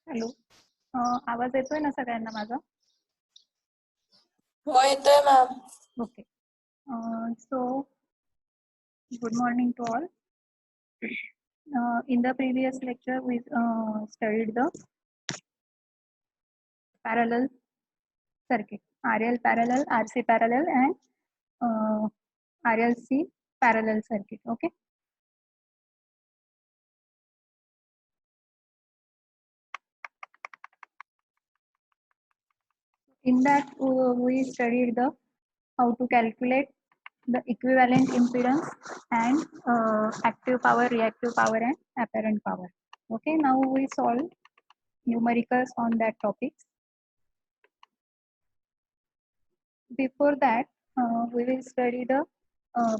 Hello, आवाज येतोय ना सगळ्यांना माझा? हो येतोय ma'am. Okay. So good morning to all. In the previous lecture we studied the parallel circuit, RL parallel, RC parallel and RLC parallel circuit. Okay. In that we studied the how to calculate the equivalent impedance and active power, reactive power and apparent power. Okay, now we solve numericals on that topic. Before that, we will study the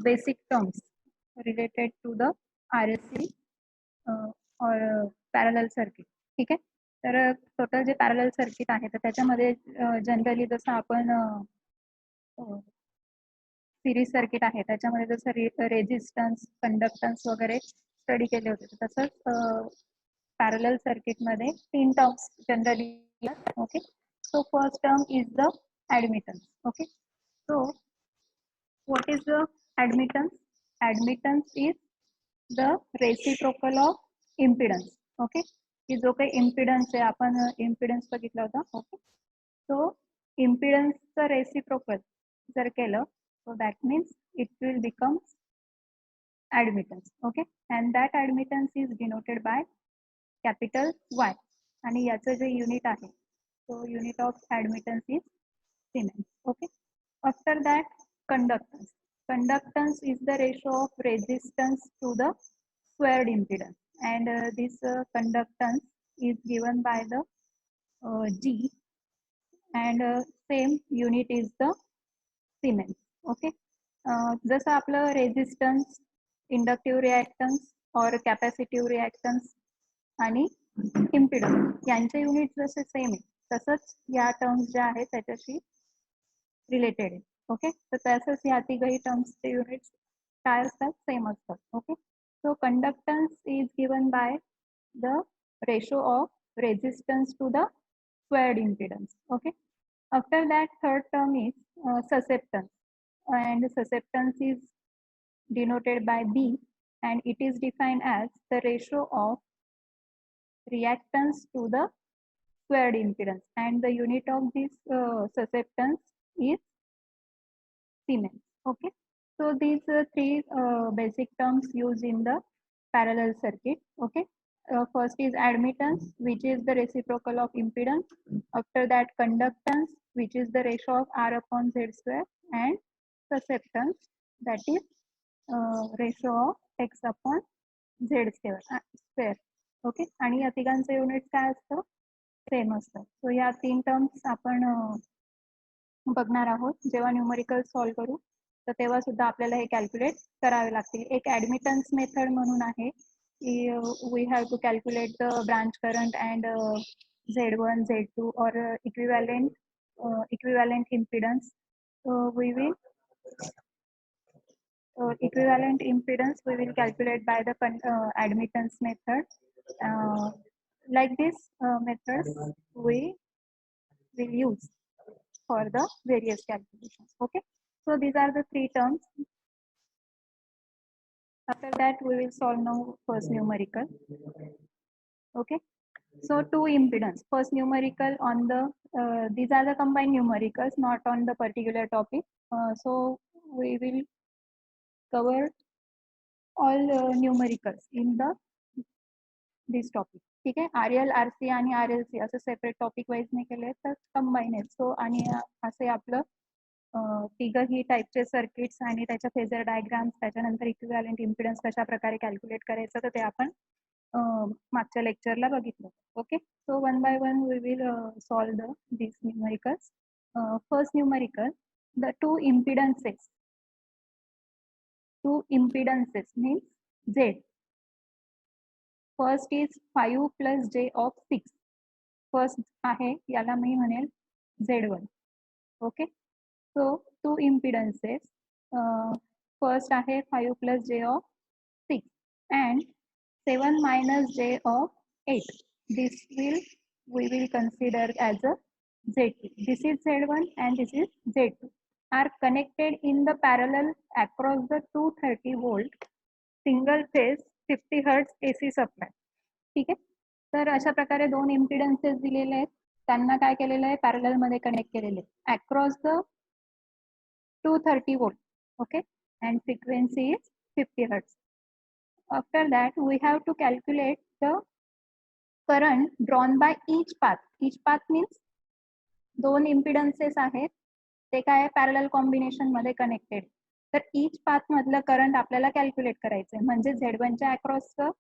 basic terms related to the RLC or parallel circuit. ठीक आहे. तर total जे parallel circuit आहे तर त्याच्यामध्ये generally जसं आपण series circuit आहे त्याच्यामध्ये जसं रेजिस्टन्स, कंडक्टन्स वगैरे स्टडी केले होते, तसंच पॅरलल सर्किटमध्ये 3 terms generally. Okay, so first term is the admittance. Okay, so what is the admittance? Admittance is the reciprocal of impedance. Okay, की जो काही impedance आहे आपण impedance बघितला होता. Okay, so impedance चा reciprocal जर केलं so that means it will become admittance. Okay, and that admittance is denoted by capital Y आणि याचं जे युनिट आहे so unit of admittance is Siemens. Okay, after that conductance. Conductance is the ratio of resistance to the squared impedance, and this conductance is given by the G, and same unit is the Siemens. Okay, जसं आपलं resistance, inductive reactance or capacitive reactance आणि impedance यांचे unit जसे same आहे तसंच या terms ज्या आहेत त्याच्याशी रिलेटेड आहे. ओके, तर तसंच या तिघही टर्म्सचे युनिट्स काय असतात, सेम असतात. Okay, so conductance is given by the ratio of resistance to the squared impedance. Okay, after that third term is susceptance, and susceptance is denoted by B, and it is defined as the ratio of reactance to the squared impedance, and the unit of this susceptance is Siemens. Okay, so these three basic terms used in the parallel circuit. Okay, first is admittance, which is the reciprocal of impedance. After that, conductance, which is the ratio of R upon Z square, and susceptance, that is ratio of X upon Z square. Okay, आणि या तिघांचे unit काय असतं, same असतं. So या 3 terms आपण बघणार आहोत. जेव्हा न्यूमरिकल सॉल्व करू तर तेव्हा सुद्धा आपल्याला हे कॅल्क्युलेट करावे लागतील. एक ऍडमिटन्स मेथड म्हणून आहे की we have to calculate the branch current and Z1, Z2 or equivalent impedance. We will equivalent impedance we will calculate by the admittance method. Like this methods we will use for the various calculations. Okay, so these are the 3 terms. After that we will solve now first numerical. Okay, so 2 impedance, first numerical on the these are the combined numericals, not on the particular topic. So we will cover all numericals in the this topic. ठीक आहे, RL, RC आणि RLC असं separate topic wise नाही केले तर combine आहेत. So आणि असे आपलं तिघही टाईपचे सर्किट्स आणि त्याच्या फेजर डायग्राम्स, त्याच्यानंतर इक्विव्हॅलेंट इम्पिडन्स कशा प्रकारे कॅल्क्युलेट करायचं तर ते आपण मागच्या लेक्चरला बघितलं. Okay, so one by one we will solve the this numericals. First numerical, the two impedances means Z. First is 5 plus J of 6. First आहे याला मी म्हणेल Z1. Okay, so 2 impedances, first आहे 5 plus J of 6 and 7 minus J of 8. This will we will consider as a Z2. This is Z1 and this is Z2 are connected in the parallel across the 230 volt single phase 50 Hz AC supply. ठीक आहे. तर अशा प्रकारे दोन impedances दिलेले आहेत, त्यांना काय केलेलं आहे, पॅरलल मध्ये कनेक्ट केलेले across the 230 volt. Okay, and frequency is 50 Hz. After that we have to calculate the current drawn by each path. Each path means दोन इम्पिडन्सेस आहेत, ते काय पॅरलल कॉम्बिनेशन मध्ये कनेक्टेड. तर ईच पाथ मधलं current आपल्याला calculate करायचंय. म्हणजे Z1च्या अक्रॉसचं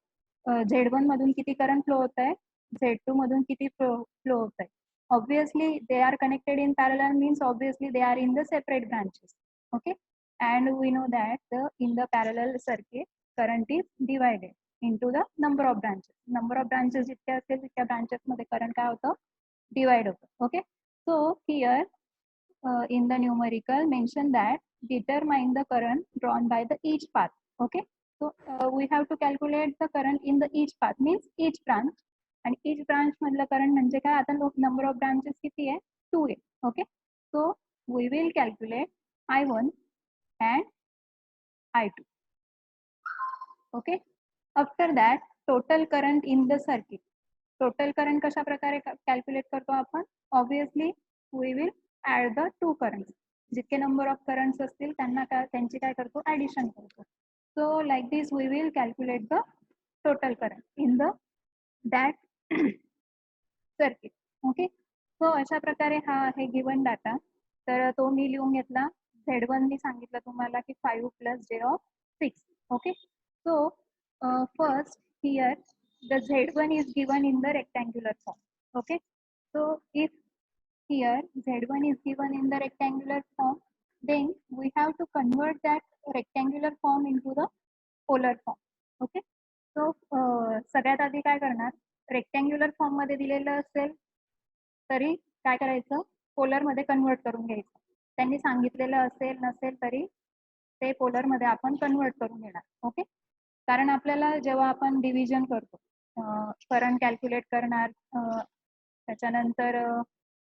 Z1 मधून किती करंट फ्लो होत आहे, Z2 मधून किती फ्लो होत आहे. Obviously they are connected in parallel means obviously they are in the separate branches. Okay, and we know that in the parallel circuit current is divided into the number of branches. Number of branches जितके असतील तितक्या branches मध्ये current काय होतं, divide होतं. Okay, so here in the numerical mention that determine the current drawn by the each path. Okay, so we have to calculate the current in the each path means each branch. आणि each branch मधलं current म्हणजे काय, आता number of branches किती आहे, 2 आहे. Okay, so we will calculate I1 and I2. Okay, after that total current in the circuit. Total current कशा प्रकारे कॅल्क्युलेट करतो आपण, obviously we will add the two currents. जितके नंबर ऑफ करंट्स असतील त्यांना त्यांची काय करतो, ऍडिशन करतो. So like this we will calculate the total current in the that circuit. Okay, so अशा प्रकारे हा आहे गिवन डाटा. तर तो मी लिहून घेतला. Z1 मी सांगितलं तुम्हाला की 5 + j of 6. Okay, so first here the Z1 is given in the rectangular form. Okay, so if here Z1 is given in the rectangular form, then we have to convert that rectangular form into the polar form. Okay, so सगळ्यात आधी काय करणार, rectangular form मध्ये दिलेलं असेल तरी काय करायचं, पोलर मध्ये कन्वर्ट करून घ्यायचं. त्यांनी सांगितलेलं असेल नसेल तरी ते पोलर मध्ये आपण कन्वर्ट करून घेणार. ओके, कारण आपल्याला जेव्हा आपण डिव्हिजन करतो, करंट कॅल्क्युलेट करणार, त्याच्यानंतर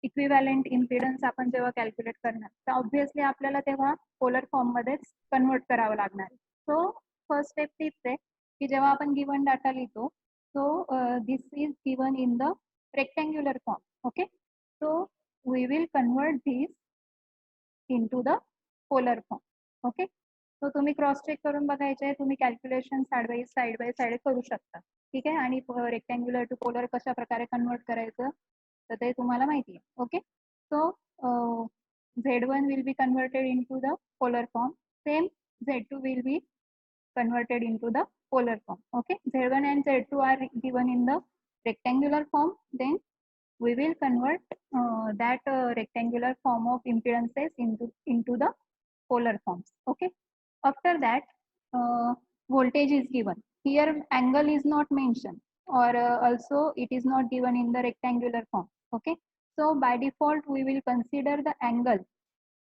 इक्विव्हॅलेंट इम्पिडन्स आपण जेव्हा कॅल्क्युलेट करणार, तर ऑब्व्हियसली आपल्याला तेव्हा पोलर फॉर्म मध्येच कन्वर्ट करावं लागणार. सो फर्स्ट स्टेप तीच आहे की जेव्हा आपण गिवन डाटा लिहितो, so this is given in the rectangular form. Okay, so we will convert this into the polar form. Okay, so तुम्ही क्रॉस चेक करून बघायचे, तुम्ही कॅल्क्युलेशन साइड बाय साइड करू शकता. ठीक आहे, आणि रेक्टँग्युलर टू पोलर कशा प्रकारे कन्वर्ट करायचं तर ते तुम्हाला माहिती आहे. Okay, so Z1 will be converted into the polar form, same Z2 will be converted into the polar form. Okay, Z1 and Z2 are given in the rectangular form, then we will convert that rectangular form of impedances into the polar forms. Okay, after that voltage is given. Here angle is not mentioned, or also it is not given in the rectangular form. Okay, so by default we will consider the angle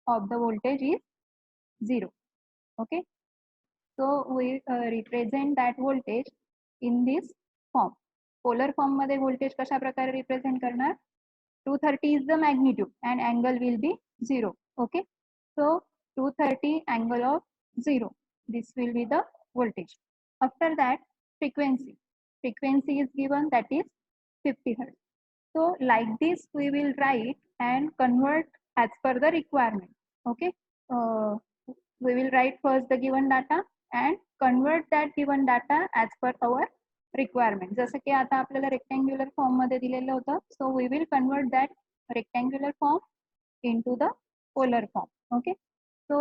of the voltage is 0. Okay, so we represent that voltage in this form. Polar form मध्ये voltage कशा प्रकारे represent करणार, 230 is the magnitude and angle will be 0. Okay, so 230 angle of 0, this will be the voltage. After that frequency is given, that is 50 Hz. So like this we will write and convert as per the requirement. Okay, we will write first the given data and convert that given data as per our requirement. जसं की आता आपल्याला rectangular form मध्ये दिलेलं होतं, so we will convert that rectangular form into the polar form. Okay, so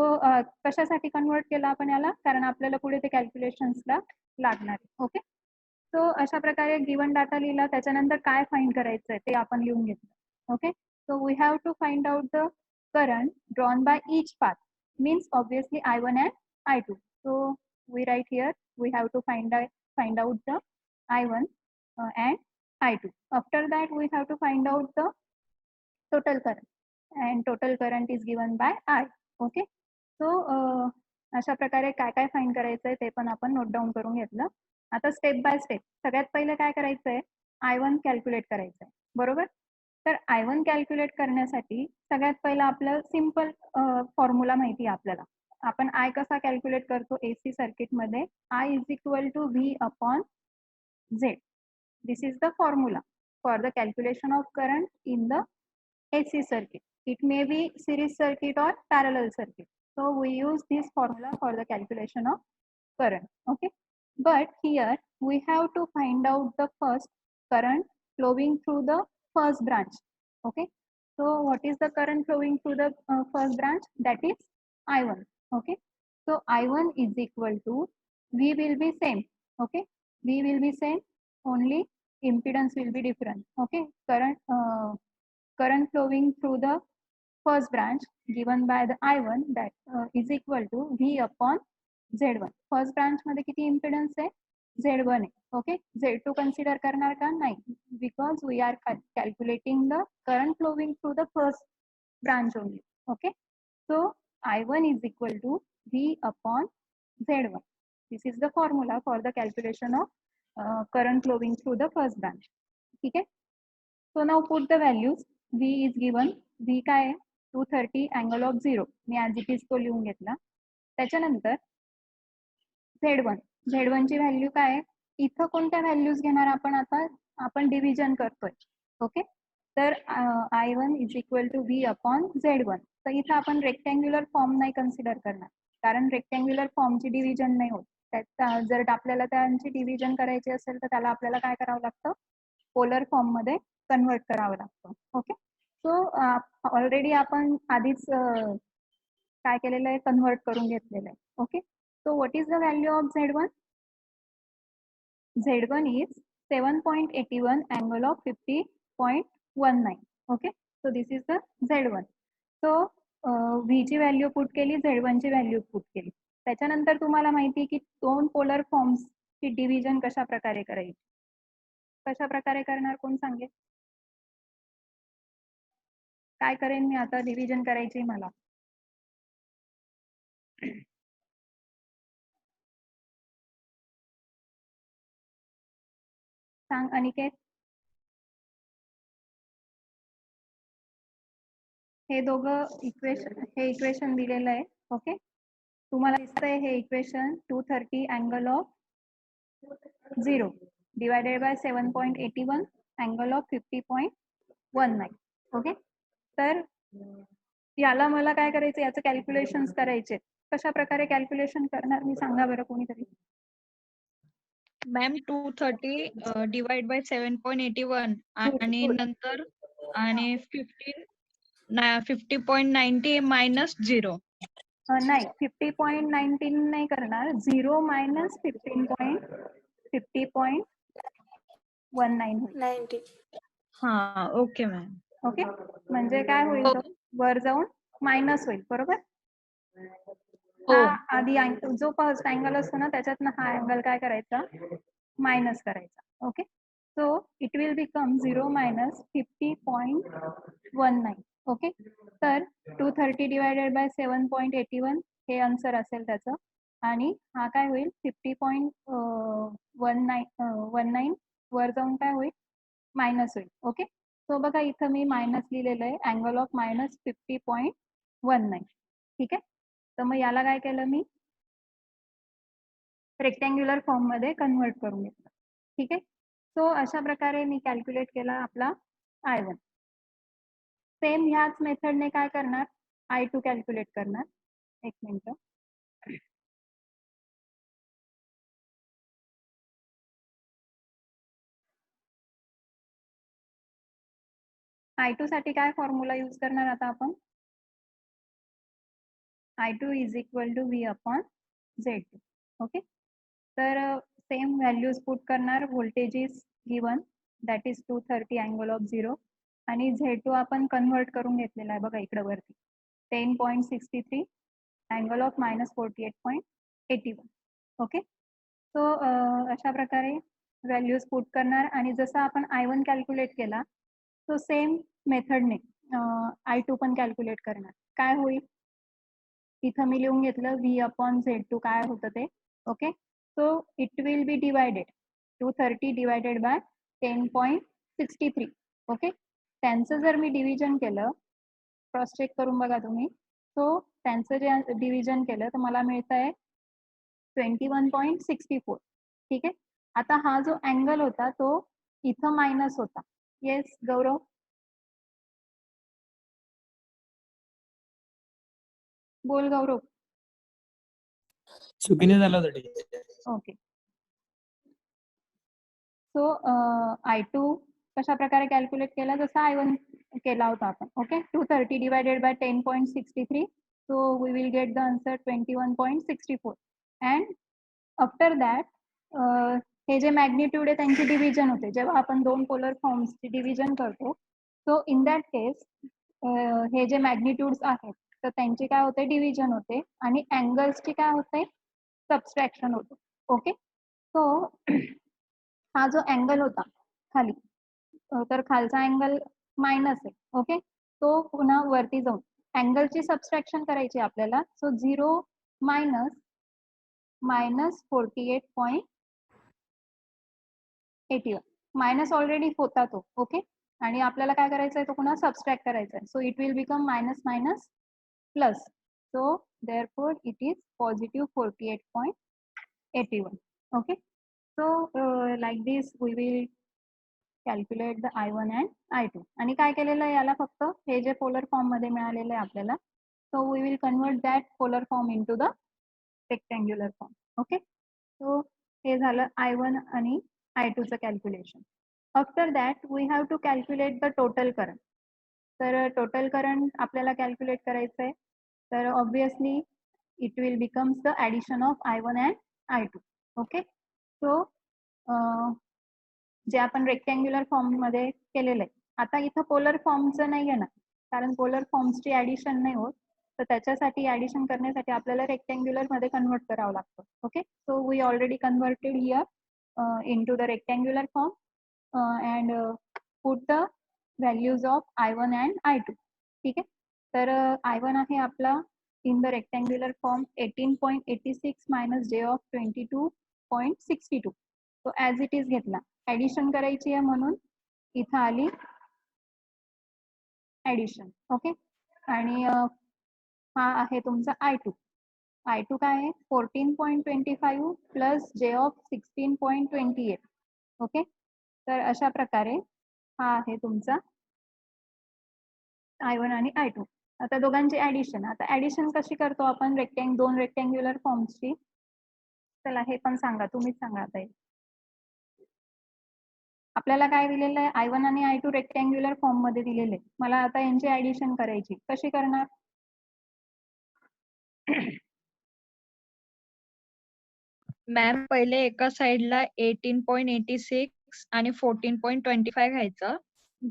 कशासाठी convert केलं आपण याला, कारण आपल्याला पुढे ते कॅल्क्युलेशन्सला लागणार आहे. ओके, सो अशा प्रकारे गिवन डाटा लिहिला, त्याच्यानंतर काय फाइंड करायचं आहे ते आपण लिहून घेतलं. Okay, so we have to find out the current drawn by each path, means obviously I1 and I2. So we write here we have to find out the I1 and I2. After that we have to find out the total current, and total current is given by I. Okay, so अशा प्रकारे काय काय find करायचंय ते पण आपण note down करून घेतलं. आता स्टेप बाय स्टेप सगळ्यात पहिले काय करायचंय, I1 कॅल्क्युलेट करायचंय. बरोबर. तर I1 कॅल्क्युलेट करण्यासाठी सगळ्यात पहिला आपलं सिंपल फॉर्म्युला माहिती आहे आपल्याला. आपण I कसा कॅल्क्युलेट करतो AC सर्किटमध्ये I is equal to V upon Z. This is the formula for the calculation of current in the AC circuit. It may be series circuit or parallel circuit. So we use this formula for the calculation of current. Okay. But here we have to find out the first current flowing through the first branch. Okay. So what is the current flowing through the first branch? That is I1. Okay. So I1 is equal to V will be same. Okay. V will be same. Only impedance will be different. Okay. Current flowing through the first branch given by the I1 that is equal to V upon Z1. First branch मध्ये किती impedance आहे Z1 आहे. Okay. Z2 consider करणार का नाही because we are calculating the current flowing through the first branch only. Okay. So I1 is equal to V upon Z1. This is the formula for the calculation of current flowing through the first branch. ठीक आहे. So now put the values. V is given. V काय आहे 230 angle of 0. Me as it is तो लिहून घेतला. त्याच्यानंतर Z1 ची value काय आहे इथं कोणत्या व्हॅल्यूज घेणार आपण डिव्हिजन करतोय. ओके. तर I1 is equal to V upon Z1. तर इथं आपण रेक्टँग्युलर फॉर्म नाही कन्सिडर करणार कारण रेक्टँग्युलर फॉर्मची डिव्हिजन नाही होत. जर आपल्याला त्यांची डिव्हिजन करायची असेल तर त्याला आपल्याला काय करावं लागतं पोलर फॉर्म मध्ये कन्वर्ट करावं लागतं. ओके. सो ऑलरेडी आपण आधीच काय केलेलं आहे कन्वर्ट करून घेतलेलं आहे. Okay. So what is the value of Z1? Z1 is 7.81 angle of 50.19. Okay. So this is the Z1. So V ची व्हॅल्यू पुट केली Z1 ची व्हॅल्यू पुट केली. त्याच्यानंतर तुम्हाला माहिती आहे की दोन पोलर फॉर्म्सची डिव्हिजन कशा प्रकारे करायची. कशा प्रकारे करणार कोण सांगेल. काय करेन मी आता डिव्हिजन करायची मला. सांग अनिकेत. हे दोघं इक्वेशन दिलेलं आहे. ओके. तुम्हाला दिसतंय हे equation 230 angle of 0 divided by 7.81 angle of 50.19. Okay. तर याला मला काय करायचं याचं कॅल्क्युलेशन्स करायचे. कशा प्रकारे कॅल्क्युलेशन करणार मी सांगा बरं कोणीतरी. मॅम 230 डिवाइड बाय 7.81 आणि नंतर आणि 50.90 मायनस 0. नाही 50.19 नाही करणार 0 मायनस 50.19 होईल. हा ओके मॅम. ओके. म्हणजे काय होईल तो वर जाऊन मायनस होईल. बरोबर. हा आधी जो फर्स्ट अँगल असतो ना त्याच्यातनं हा अँगल काय करायचा मायनस करायचा. Okay. So it will become 0 minus 50.19. Okay. तर 230 डिवायडेड बाय 7.81 हे आन्सर असेल त्याचं आणि हा काय होईल 50.19 वर जाऊन काय होईल मायनस होईल. ओके. सो बघा इथं मी मायनस लिहिलेलं आहे अँगल ऑफ मायनस 50.19. ठीक आहे. तर मग याला काय केलं मी रेक्टँग्युलर फॉर्म मध्ये कन्वर्ट करून घेतलं. ठीक आहे. सो अशा प्रकारे मी कॅल्क्युलेट केला आपला I1. सेम ह्याच मेथडने काय करणार I2 कॅल्क्युलेट करणार. एक मिनिट. I2 साठी काय फॉर्म्युला यूज करणार आता आपण I2 is equal to V upon Z2. Okay. तर सेम व्हॅल्यूज पुट करणार. Voltage is given that is 230 angle of 0 आणि Z2 आपण कन्वर्ट करून घेतलेला आहे बघा इकडे वरती 10.63 angle of minus 48.81. Okay. So अशा प्रकारे व्हॅल्यूज पुट करणार आणि जसं आपण I1 कॅल्क्युलेट केला तो सेम मेथडने I2 पण कॅल्क्युलेट करणार. काय होईल इथं मी लिहून घेतलं V अपॉन Z2 काय होतं ते. Okay. So it will be divided 230 divided by 10.63 okay. त्यांचं जर मी डिव्हिजन केलं, क्रॉस चेक करून बघा तुम्ही, सो त्यांचं जे डिव्हिजन केलं तर मला मिळत आहे 21.64. ठीक आहे. आता हा जो अँगल होता तो इथं मायनस होता. येस गौरव, बोल गौरव. चुकीने झालं होतं टीचर. ओके. सो I2 कशा प्रकारे कॅल्क्युलेट केला, जसा I1 केला होता आपण. Okay. 230 divided by 10.63. So we will get the answer 21.64. And after that हे जे मॅग्निट्यूड आहे त्यांची डिव्हिजन होते. जेव्हा आपण दोन पोलर फॉर्म्सची डिव्हिजन करतो, सो इन दॅट केस हे जे मॅग्निट्यूड्स आहेत तर त्यांची काय होते, डिव्हिजन होते, आणि अँगल्सची काय होते, सबस्ट्रॅक्शन होते. ओके. सो हा जो अँगल होता खाली, तर खालचा अँगल मायनस आहे. ओके. तो पुन्हा वरती जाऊन अँगलची सबस्ट्रॅक्शन करायची आपल्याला. सो 0 मायनस -48.81 मायनस ऑलरेडी होता तो. ओके. आणि आपल्याला काय करायचं आहे, तो पुन्हा सबस्ट्रॅक्ट करायचा आहे. So it will become minus minus plus. So therefore it is positive 48.81. Okay. So like this we will calculate the I1 and I2. आणि काय केलेलं आहे याला, फक्त हे जे पोलर फॉर्म मध्ये मिळालेलं आहे आपल्याला, so we will convert that polar form in to the rectangular form. Okay. So हे झालं I1 आणि I2 चं calculation. After that we have to calculate the total current. तर टोटल करंट आपल्याला कॅल्क्युलेट करायचं आहे. तर obviously it will becomes the addition of I1 and I2. Okay. So जे आपण रेक्टँग्युलर फॉर्म मध्ये केलेलं आहे, आता इथं पोलर फॉर्मचं नाही आहे ना, कारण पोलर फॉर्म्सची ॲडिशन नाही होत. तर त्याच्यासाठी ॲडिशन करण्यासाठी आपल्याला रेक्टँग्युलर मध्ये कन्वर्ट करावं लागतं. Okay. So we already converted here in to the rectangular form and put the values of I1 and I2. ठीक आहे. तर I1 आहे आपला in the rectangular form 18.86 minus J of 22.62. तो ॲज इट इज घेतला. Addition करायची आहे म्हणून इथं आली ॲडिशन. ओके. आणि हा आहे तुमचा I2. I2 काय आहे, 14.25 प्लस जे ऑफ 16.28. ओके. तर अशा प्रकारे हा आहे तुमचा I1 आणि I2. आता दोघांची ॲडिशन. आता ॲडिशन कशी करतो आपण दोन रेक्टँग्युलर फॉर्म्सची, चला हे पण सांगा, तुम्हीच सांगा आता. आपल्याला काय दिलेलं आहे, I1 आणि I2 रेक्टँग्युलर फॉर्म मध्ये दिलेले. मला आता यांची ऍडिशन करायची, कशी करणार? मॅम पहिले एका साइडला 18.86 आणि 14.25 घ्यायचं,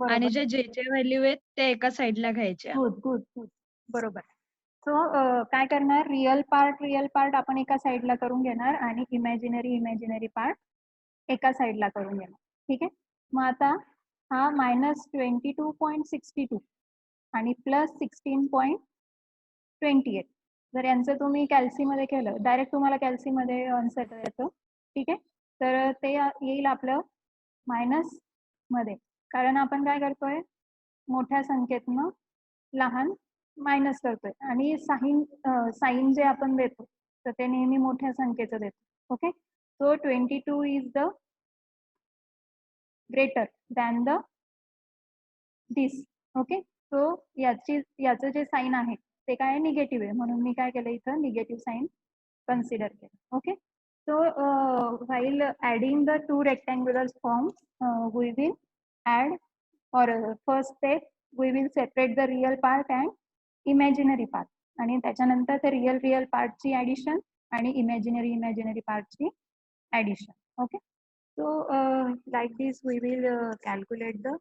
आणि जे जे व्हॅल्यू आहेत ते एका साइडला घ्यायच्या. गुड गुड गुड, बरोबर. सो काय करणार, रिअल पार्ट आपण एका साइडला करून घेणार आणि इमॅजिनरी पार्ट एका साइडला करून घेणार. ठीक आहे. मग आता हा -22.62 आणि +16.28 जर यांचं तुम्ही कॅल्सीमध्ये केलं, डायरेक्ट तुम्हाला कॅल्सीमध्ये आन्सर येतो. ठीक आहे. तर ते येईल आपलं मायनस मध्ये, कारण आपण काय करतोय, मोठ्या संख्येतनं लहान मायनस करतोय, आणि साईन जे आपण देतो तर ते नेहमी मोठ्या संख्येचं देतो. Okay. So 22 is the greater than the this. Okay. So याचं जे साईन आहे ते काय निगेटिव्ह आहे, म्हणून मी काय केलं, इथं निगेटिव्ह साईन कन्सिडर केलं. Okay. So while adding the two rectangular forms, we will add, or first step we will separate the real part and imaginary part, आणि त्याच्यानंतर ते रिअल पार्टची ॲडिशन आणि इमॅजिनरी पार्टची addition. Okay. So like this we will calculate the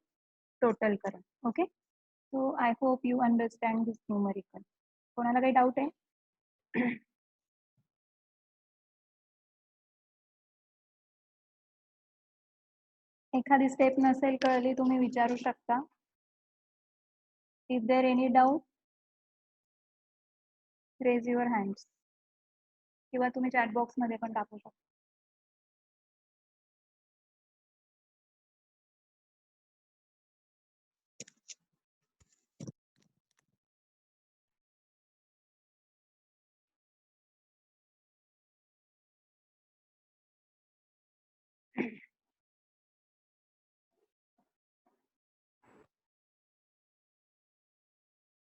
total current. Okay. So I hope you understand this numerical. कोणाला काही doubt आहे? एखादी स्टेप नसेल कळली तुम्ही विचारू शकता. If there any doubt, raise your hands, किंवा तुम्ही चॅट बॉक्स मध्ये पण टाकू शकता.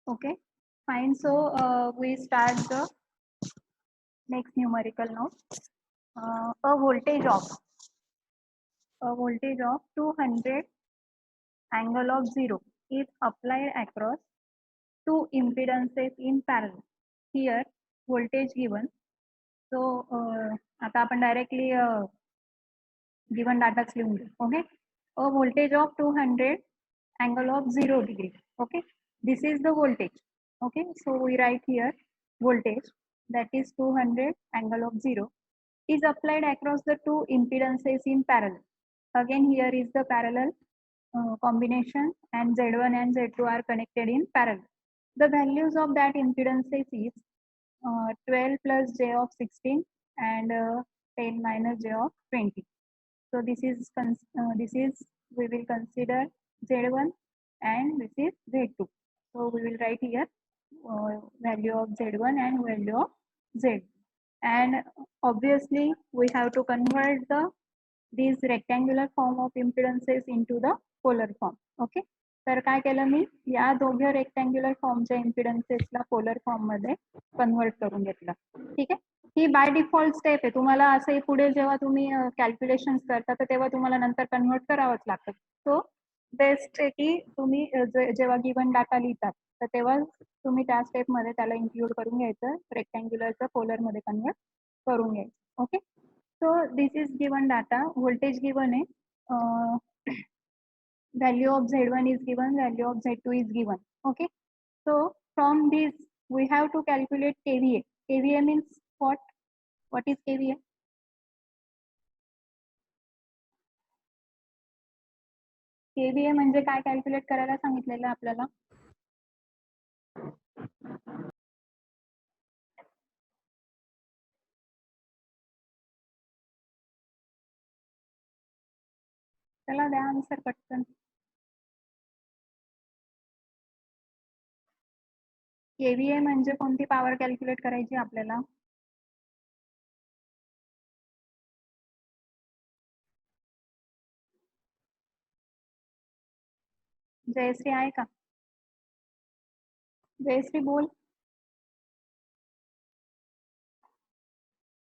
Okay, fine. So we start the next numerical now. A voltage of 200 angle of 0 is applied across two impedances in parallel. Here voltage given. So आता आपण directly given data लिहून घेऊ. Okay, a voltage of 200 angle of 0 degree. Okay, this is the voltage. Okay, so we write here voltage, that is 200 angle of 0, is applied across the two impedances in parallel. Again, here is the parallel combination, and Z1 and Z2 are connected in parallel. The values of that impedances is 12 plus j of 16 and 10 minus j of 20. So this is we will consider Z1 and this is Z2. So we will write here value of Z1 and value of Z. And obviously we have to convert these rectangular form of impedances into the polar form. Okay, तर काय केलं मी या दोघे rectangular फॉर्मच्या इम्पिडन्सेसला polar form मध्ये convert करून घेतलं. ठीक आहे, ही बाय डिफॉल्ट स्टेप आहे. तुम्हाला असं पुढे जेव्हा तुम्ही कॅल्क्युलेशन्स करता तर तेव्हा तुम्हाला नंतर कन्वर्ट करावंच लागतं. सो बेस्ट आहे की तुम्ही जेव्हा गिवन डाटा लिहितात तर तेव्हा तुम्ही त्या स्टेप मध्ये त्याला इन्क्लूड करून घ्यायचं, रेक्टँग्युलरचं पोलर मध्ये कन्वर्ट करून घ्यायचं. Okay, so this is given data, voltage given है, value of Z1 is given, value of Z2 is given. Okay, so from this we have to calculate KVA. KVA means what? What is KVA? KVA म्हणजे काय calculate करायला सांगितलेलं आपल्याला? चला द्या answer पटकन. KVA म्हणजे कोणती पॉवर कॅल्क्युलेट करायची आपल्याला? जयश्री आहे का? जयश्री बोल.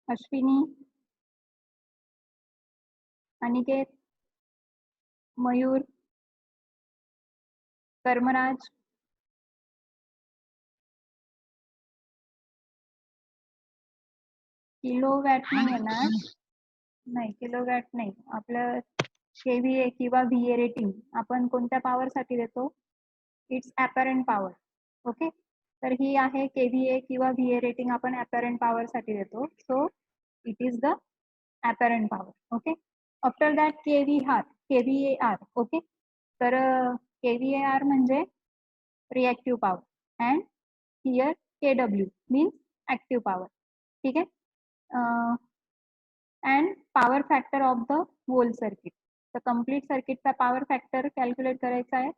अश्विनी, अनिकेत, मयूर, कर्मराज, किलोवॅट नाही येणार. नाही, किलोवॅट नाही. आपलं केव्हीए किंवा व्हीए रेटिंग आपण कोणत्या पॉवर साठी देतो? It's अपॅरंट power. ओके, तर ही आहे केव्हीए किंवा व्हीए रेटिंग आपण अपॅरंट पॉवर साठी देतो. So it is the apparent power. Okay, after that KVAR. Okay, तर केव्हीएआर म्हणजे reactive power and here KW means active power. ठीक आहे, and power factor of the whole circuit. तर complete सर्किटचा power factor calculate करायचा आहे,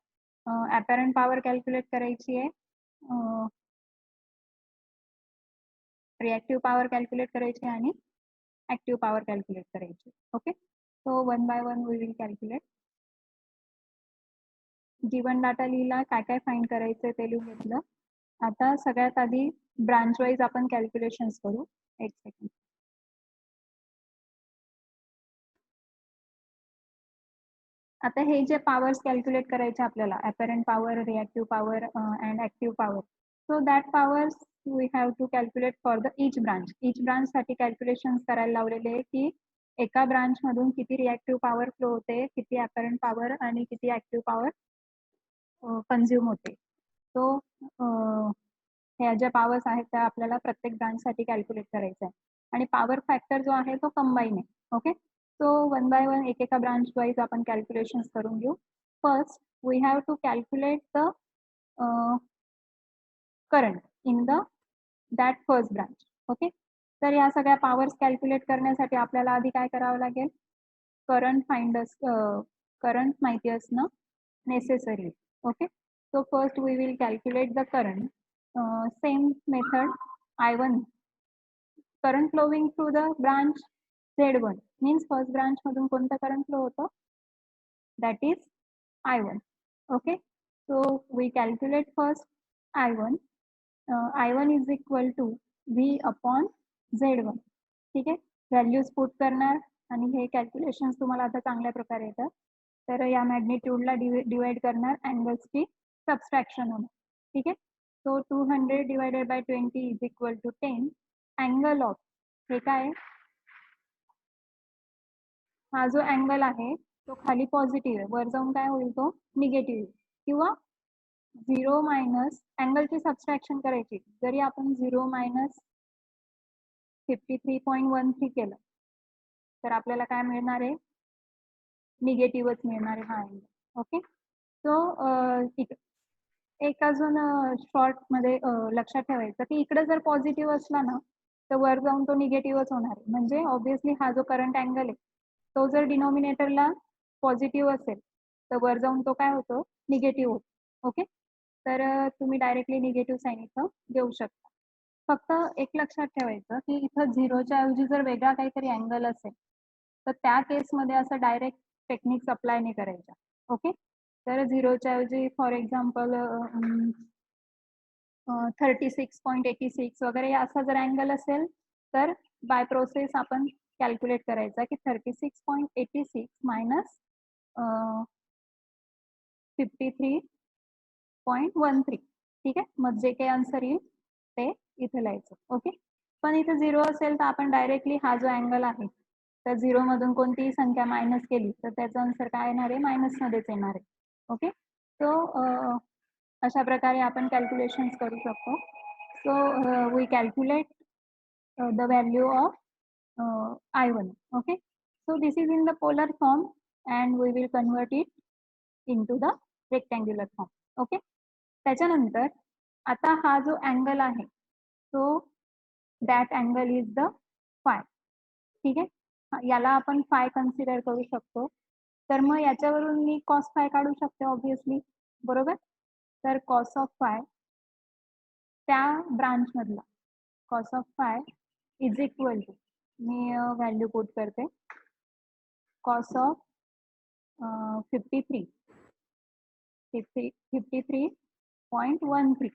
अपॅरंट power calculate करायची आहे, रिएक्टिव्ह पॉवर कॅल्क्युलेट करायची आणि ऍक्टिव्ह पॉवर कॅल्क्युलेट करायची. Okay, so one by one we will calculate. Given data लिहिला, काय काय फाइंड करायचं ते लिहून घेतलं. आता सगळ्यात आधी ब्रांच वाईज आपण कॅल्क्युलेशन्स करू. एक सेकंड. आता हे जे पॉवर्स कॅल्क्युलेट करायचे आपल्याला, apparent power, reactive power and active power, so that powers we have to calculate for the each branch. Each branch साठी कॅल्क्युलेशन करायला लावलेले की एका ब्रांच मधून किती रिएक्टिव्ह पॉवर फ्लो होते, किती अपॅरंट पॉवर आणि किती ऍक्टिव्ह पॉवर कंझ्युम होते. सो ह्या ज्या पॉवर्स आहेत त्या आपल्याला प्रत्येक ब्रांच साठी कॅल्क्युलेट करायचं आहे आणि पॉवर फॅक्टर जो आहे तो कंबाईन आहे. Okay, so one by one एकेका ब्रांच वाईज आपण कॅल्क्युलेशन्स करून घेऊ. First we have to calculate the current in that first branch. Okay, तर या सगळ्या पॉवर्स कॅल्क्युलेट करण्यासाठी आपल्याला आधी काय करावं लागेल? करंट माहिती असणं necessary. Okay, so first we will calculate the current. Same method, I1 current flowing through the branch Z1 means first branch मधून कोणता current flow होतो? That is I1. Okay, so we calculate first I1 I1 is equal to V upon Z1. ठीक आहे, values put करणार आणि हे calculation तुम्हाला आता चांगल्या प्रकारे येतं. तर या मॅग्निट्यूडला डिवाइड करणार, अँगल्सची सबस्ट्रॅक्शन होणार. ठीक आहे, so 200 divided by 20 is equal to 10. Angle of हे काय, हा जो अँगल आहे तो खाली पॉझिटिव्ह आहे, वर जाऊन काय होईल तो निगेटिव्ह, किंवा 0 मायनस अँगलची सबस्ट्रॅक्शन करायची. जरी आपण 0 मायनस 53.13 केलं तर आपल्याला काय मिळणार आहे, निगेटिव्हच मिळणार आहे हा अँगल. ओके, सो एक अजून शॉर्ट मध्ये लक्षात ठेवायचं की इकडे जर पॉझिटिव्ह असला ना तर वर जाऊन तो निगेटिव्हच होणार आहे. म्हणजे ऑब्व्हियसली हा जो करंट अँगल आहे तो जर डिनॉमिनेटरला पॉझिटिव्ह असेल तर वर जाऊन तो काय होतो, निगेटिव्ह होतो. ओके, तर तुम्ही डायरेक्टली निगेटिव्ह साईन इथं देऊ शकता. फक्त एक लक्षात ठेवायचं की इथं झिरोच्या ऐवजी जर वेगळा काहीतरी अँगल असेल तर त्या केसमध्ये असं डायरेक्ट टेक्निक्स अप्लाय नाही करायच्या. ओके, तर झिरोच्या ऐवजी फॉर एक्झाम्पल 36.86 वगैरे असा जर अँगल असेल तर बाय प्रोसेस आपण कॅल्क्युलेट करायचा की 36.86 मायनस 53.13. ठीक आहे, मग जे काही आन्सर येईल ते इथे लिहायचं. ओके, पण इथे 0 असेल तर आपण डायरेक्टली हा जो अँगल आहे तर 0 मधून कोणतीही संख्या मायनस केली तर त्याचं आन्सर काय येणार आहे, मायनस मध्येच येणार आहे. ओके, सो अशा प्रकारे आपण कॅल्क्युलेशन्स करू शकतो. So we calculate the value of I1. Okay, so this is in the polar form and we will convert it into the rectangular form. Okay, त्याच्यानंतर आता हा जो अँगल आहे तो that angle is the five. ठीक आहे, याला आपण फाय कन्सिडर करू शकतो. तर मग याच्यावरून मी कॉस फाय काढू शकते ऑब्व्हियसली, बरोबर. तर कॉस ऑफ फाय त्या ब्रांच मधला cos of phi is equal to, मी व्हॅल्यू पुट करते, कॉस ऑफ 53.13.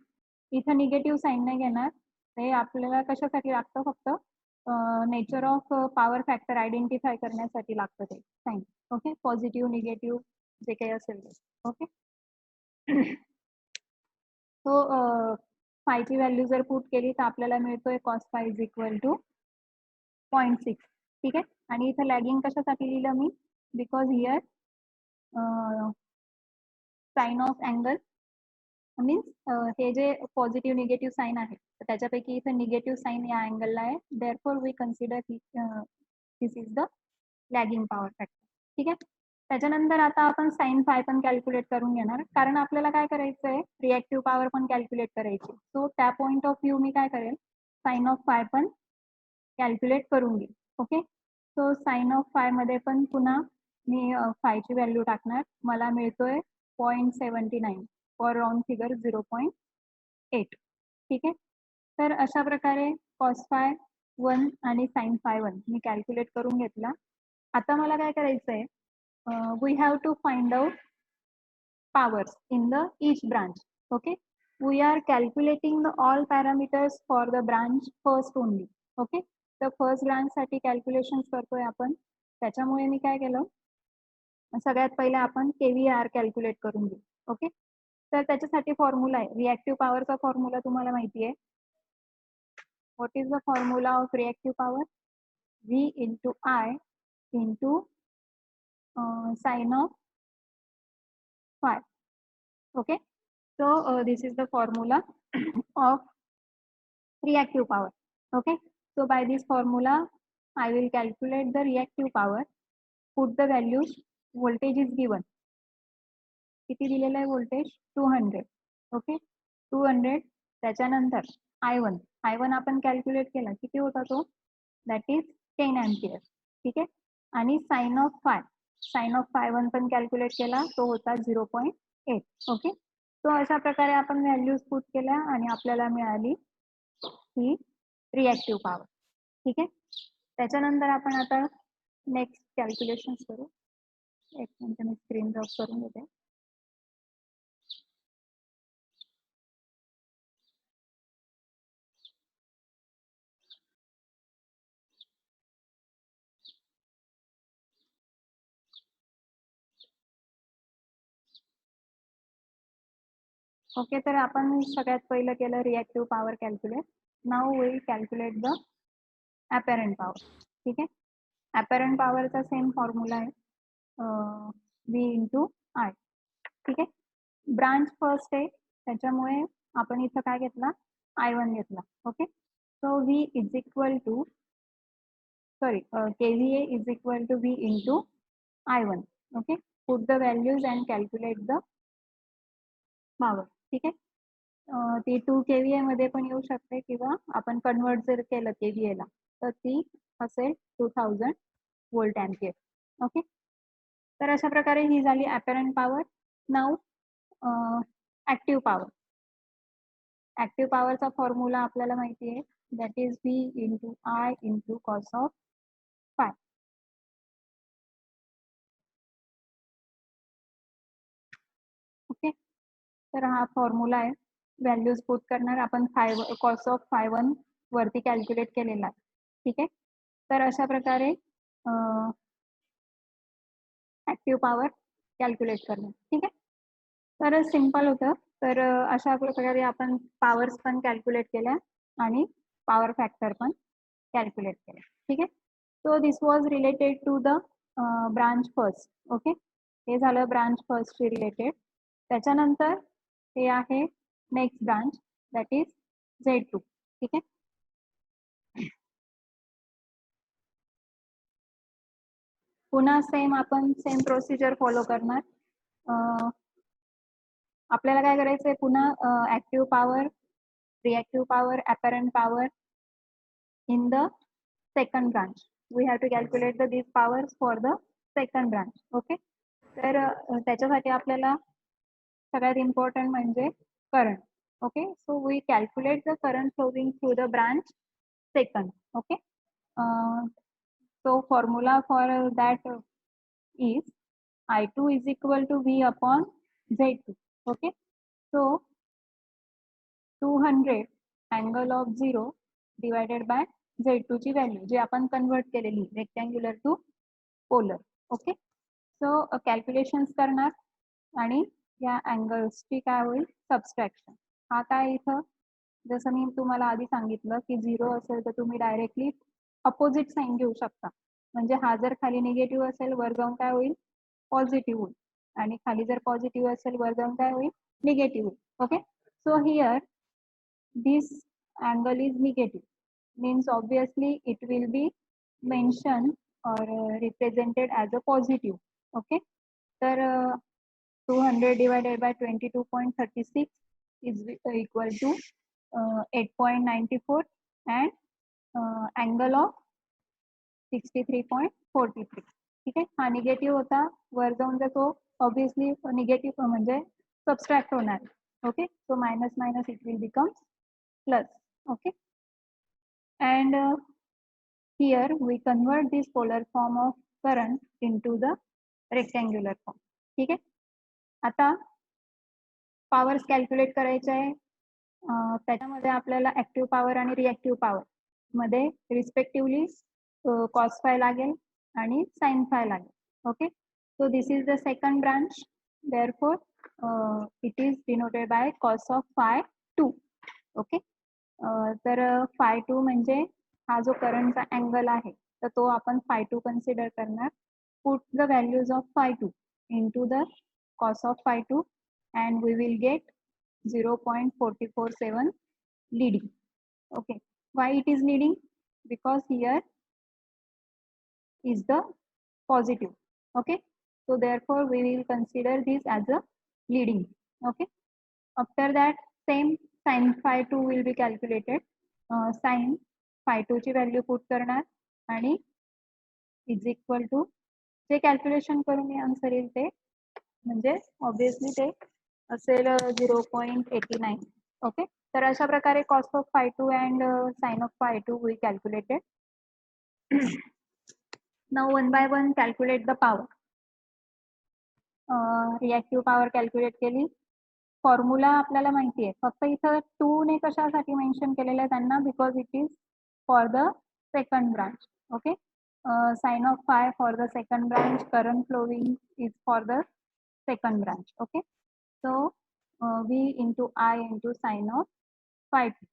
इथं निगेटिव्ह साईन नाही घेणार, ते आपल्याला कशासाठी लागतं, फक्त nature of power factor identify करण्यासाठी लागतं ते साईन. ओके, पॉझिटिव्ह निगेटिव्ह जे काही असेल ते. ओके, सो फायची व्हॅल्यू जर पुट केली तर आपल्याला मिळतोय cos phi is equal to 0.6. ठीक आहे, आणि इथं लॅगिंग कशासाठी लिहिलं मी, because here sine of angle means हे जे पॉझिटिव्ह निगेटिव्ह साईन आहे तर त्याच्यापैकी इथं निगेटिव्ह साईन या अँगलला आहे, therefore we consider this is the lagging power factor. ठीक आहे, त्याच्यानंतर आता आपण साइन फाय पण कॅल्क्युलेट करून घेणार, कारण आपल्याला काय करायचं आहे, रिॲक्टिव्ह पॉवर पण कॅल्क्युलेट करायची. सो त्या पॉईंट ऑफ व्ह्यू मी काय करेल, साइन ऑफ फाय पण कॅल्क्युलेट करून घेईल. Okay, so sine of five मध्ये पण पुन्हा मी फायची व्हॅल्यू टाकणार, मला मिळतोय 0.79 फॉर राऊंड फिगर 0.8. ठीक आहे, तर अशा प्रकारे कॉस फाय 1 आणि साइन फाय 1 मी कॅल्क्युलेट करून घेतला. आता मला काय करायचं आहे, we have to find out powers in the each branch. Okay, we are calculating the all parameters for the branch first only. Okay, तर फर्स्ट ब्रांच साठी कॅल्क्युलेशन करतोय आपण, त्याच्यामुळे मी काय केलं, सगळ्यात पहिले आपण KVR कॅल्क्युलेट करून घेऊ. ओके, तर त्याच्यासाठी फॉर्म्युला आहे, रिॲक्टिव्ह पॉवरचा फॉर्म्युला तुम्हाला माहिती आहे. What is the formula of reactive power, V into I into sine of five. Okay, so this is the formula of reactive power. Okay, so by this formula I will calculate the reactive power, put the values, voltage is given, किती दिलेला आहे voltage 200. Okay, 200, त्याच्यानंतर I1 आपण calculate केला, किती होता तो, that is 10 ampere. ठीक आहे, आणि साइन ऑफ फाय 1 पण कॅल्क्युलेट केला, तो होता 0.8. ओके, सो अशा प्रकारे आपण व्हॅल्यूज पुट केल्या आणि आपल्याला मिळाली ही रिॲक्टिव्ह पॉवर. ठीक आहे, त्याच्यानंतर आपण आता नेक्स्ट कॅल्क्युलेशन करू. एक मिनिट मी स्क्रीन ड्रॉप करून घेते. ओके, तर आपण सगळ्यात पहिलं केलं reactive power calculate. Now will calculate the apparent power. ठीक आहे, अपॅरंट पॉवरचा सेम फॉर्म्युला आहे V इंटू I. ठीक आहे, ब्रांच फर्स्ट आहे त्याच्यामुळे आपण इथं काय घेतला, I1 घेतला. Okay, so V is equal to KVA is equal to V into I1. Okay, put the values and calculate the power. ठीक आहे, ती 2 KVA मध्ये पण येऊ शकते किंवा आपण कन्वर्ट जर केलं KVA ला तर ती असेल 2000 वोल्ट एम्पियर. ओके, तर अशा प्रकारे ही झाली apparent power. Now active power. Active पॉवरचा फॉर्म्युला आपल्याला माहिती आहे, that is V into I into cos of phi. Okay, तर हा फॉर्म्युला आहे, व्हॅल्यूज पुट करणार आपण. कॉस ऑफ फाय1 वरती कॅल्क्युलेट केलेला आहे. ठीक आहे, तर अशा प्रकारे ऍक्टिव्ह पॉवर कॅल्क्युलेट करणं. ठीक आहे, तर सिम्पल होतं. तर अशा प्रकारे आपण पॉवर्स पण कॅल्क्युलेट केल्या आणि पॉवर फॅक्टर पण कॅल्क्युलेट केलं. ठीक आहे, so this was related to the branch first. Okay, हे झालं ब्रांच फर्स्टशी रिलेटेड. त्याच्यानंतर हे आहे next branch, that is Z2. ठीक आहे, पुन्हा सेम आपण सेम प्रोसिजर फॉलो करणार. आपल्याला काय करायचंय, पुन्हा active power, reactive power, apparent power in the second branch. We have to calculate the these powers for the second branch. Okay, तर त्याच्यासाठी आपल्याला सगळ्यात इम्पॉर्टंट म्हणजे current. Okay, so we calculate the current flowing through the branch second. Okay, so formula for that is I2 is equal to V upon Z2. Okay, so 200 angle of 0 divided by Z2 ची value जी आपण convert केलेली rectangular to polar. Okay, so calculations करणार आणि या अँगल्सची काय होईल, subtraction. हा काय इथं जसं मी तुम्हाला आधी सांगितलं की 0 असेल तर तुम्ही डायरेक्टली अपोजिट साईन घेऊ शकता. म्हणजे हा जर खाली निगेटिव्ह असेल वर जाऊन काय होईल, पॉझिटिव्ह होईल. आणि खाली जर पॉझिटिव्ह असेल वर जाऊन काय होईल, निगेटिव्ह होईल. Okay, so here this angle is negative, means obviously it will be mentioned or represented as a positive. Okay, तर 200 divided by 22.36 is equal to 8.94 and angle of 63.43. ठीक आहे, हा निगेटिव्ह होता, वर जाऊन जर तो ऑब्विसली निगेटिव्ह म्हणजे सबस्ट्रॅक्ट होणार. Okay, so minus minus it will become plus. Okay, and here we convert this polar form of current into the rectangular form. ठीक आहे, आता पॉवर्स कॅल्क्युलेट करायचे आहे. त्याच्यामध्ये आपल्याला ऍक्टिव्ह पॉवर आणि रिॲक्टिव्ह पॉवर मध्ये रिस्पेक्टिव्हली कॉस फाय लागेल आणि साइन फाय लागेल. Okay, so this is the second branch, therefore it is denoted by cos of phi 2. Okay, तर फाय 2 म्हणजे हा जो करंटचा अँगल आहे तर तो आपण फाय 2 कन्सिडर करणार. Put the values of phi 2 into the cos of phi 2 and we will get 0.447 leading. Okay, why it is leading? Because here is the positive. Okay, so therefore we will consider this as a leading. Okay, after that same sin phi 2 will be calculated. Sin phi 2 ची value put करणार आणि is equal to जे calculation करून answer येईल ते म्हणजे obviously ते असेल 0.89. ओके, तर अशा प्रकारे cos of phi 2 and sine of phi 2 we calculated. Now one by one calculate the power. Reactive power calculate केली. फॉर्म्युला आपल्याला माहिती आहे, फक्त इथं 2 ने कशासाठी मेन्शन केलेलं आहे त्यांना, because it is for the second branch. Okay, sine of phi for the second branch, current flowing is for the second branch. Okay, so V into I into sin of phi t.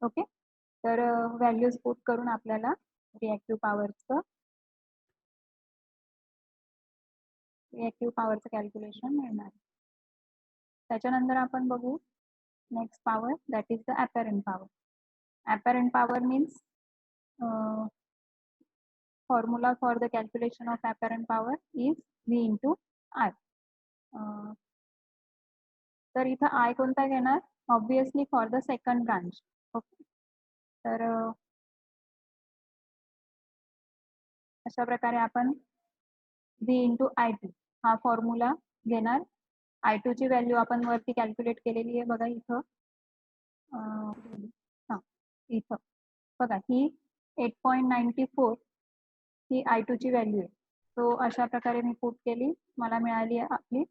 Okay, तर values put करून आपल्याला reactive पॉवरचं calculation मिळणार. त्याच्यानंतर आपण बघू next power, that is the apparent power. Apparent power means formula for the calculation of apparent power is V into I. तर इथं I कोणता घेणार? Obviously for the second branch. Okay, तर अशा प्रकारे आपण V into I2 हा formula घेणार. I2 ची व्हॅल्यू आपण वरती कॅल्क्युलेट केलेली आहे बघा इथं. हां, इथं बघा ही 8.94 ही I2 ची व्हॅल्यू आहे. सो अशा प्रकारे मी पुट केली, मला मिळाली आहे आपली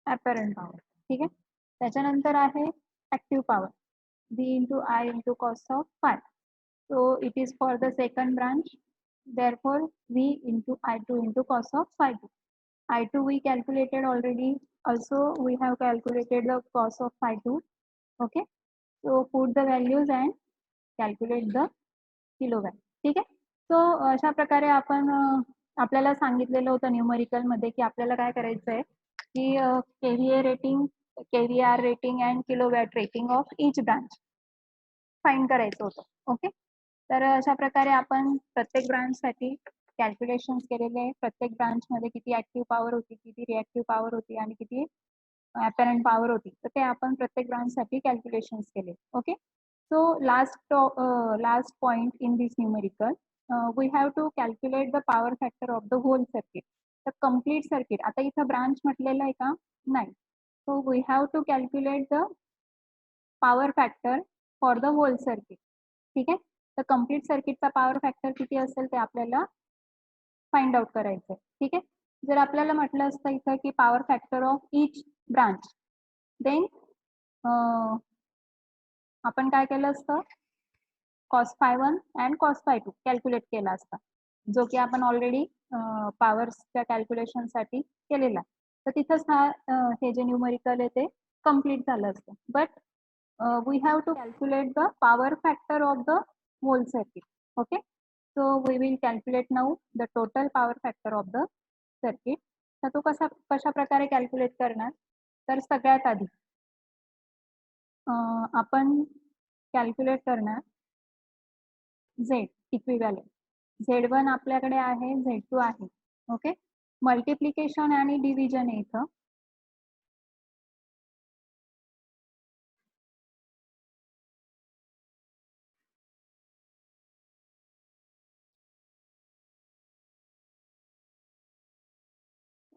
अपॅरंट पॉवर. ठीक आहे, त्याच्यानंतर आहे active power V into I into cos of phi. So it is for the second branch, therefore V into I2 into cos of phi 2. I2 we calculated already, also we have calculated the cos of phi 2. Okay, so put the values and calculate the kilowatt. ठीक आहे, so अशा प्रकारे आपण आपल्याला सांगितलेलं होतं numerical मध्ये की आपल्याला काय करायचं आहे की KVA rating, KVR rating and kilowatt rating of each branch find करायचं होतं. ओके, तर अशा प्रकारे आपण प्रत्येक ब्रांचसाठी कॅल्क्युलेशन्स केलेले आहे. प्रत्येक ब्रांचमध्ये किती ऍक्टिव्ह पॉवर होती, किती रिॲक्टिव्ह पॉवर होती आणि किती अपॅरंट पॉवर होती, तर ते आपण प्रत्येक ब्रांचसाठी कॅल्क्युलेशन्स केले. Okay, so last point in this numerical, we have to calculate the power factor of the whole circuit. The complete circuit, आता इथं ब्रांच म्हटलेलं आहे का? नाही. So we have to calculate the power factor for the whole circuit. ठीक आहे, तर complete सर्किटचा पॉवर फॅक्टर किती असेल ते आपल्याला फाइंड आउट करायचं आहे. ठीक आहे, जर आपल्याला म्हटलं असतं इथं की power factor of each branch, then आपण काय केलं असतं, cos phi 1 and cos phi 2 calculate केला असता, जो की आपण ऑलरेडी पॉवरच्या कॅल्क्युलेशनसाठी केलेला. तर तिथंच हे जे न्यूमरिकल आहे ते कम्प्लीट झालं असतं. But we have to calculate the power factor of the whole circuit. Okay, so we will calculate now the total power factor of the circuit. तर तो कशा प्रकारे कॅल्क्युलेट करणार, तर सगळ्यात आधी आपण कॅल्क्युलेट करणार Z इक्विव्हॅलेंट. Z1 आपल्याकडे आहे, Z2 आहे. ओके, मल्टिप्लिकेशन आणि डिव्हिजन आहे इथं.